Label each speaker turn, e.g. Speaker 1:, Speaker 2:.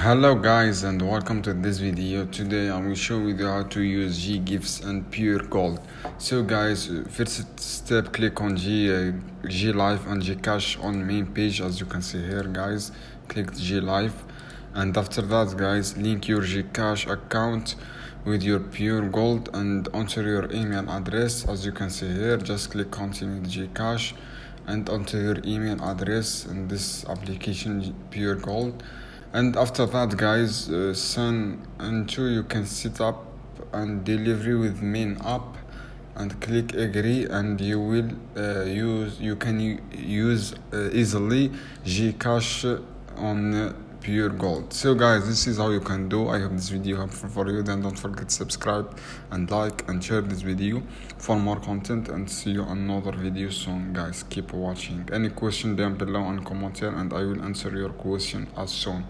Speaker 1: Hello guys and welcome to this video. Today I will show you how to use Ggives and Puregold. So guys, first step, click on Ggives and Gcash on main page. As you can see here guys, click Ggives, and after that guys, link your Gcash account with your Puregold and enter your email address. As you can see here, just click continue with Gcash and enter your email address in this application Puregold. And after that guys, you can set up and delivery with main app and click agree, and you will use easily Gcash on Puregold. So guys, this is how you can do. I hope this video helpful for you. Then don't forget to subscribe and like and share this video for more content, and see you on another video soon guys. Keep watching. Any question down below and comment here, and I will answer your question as soon.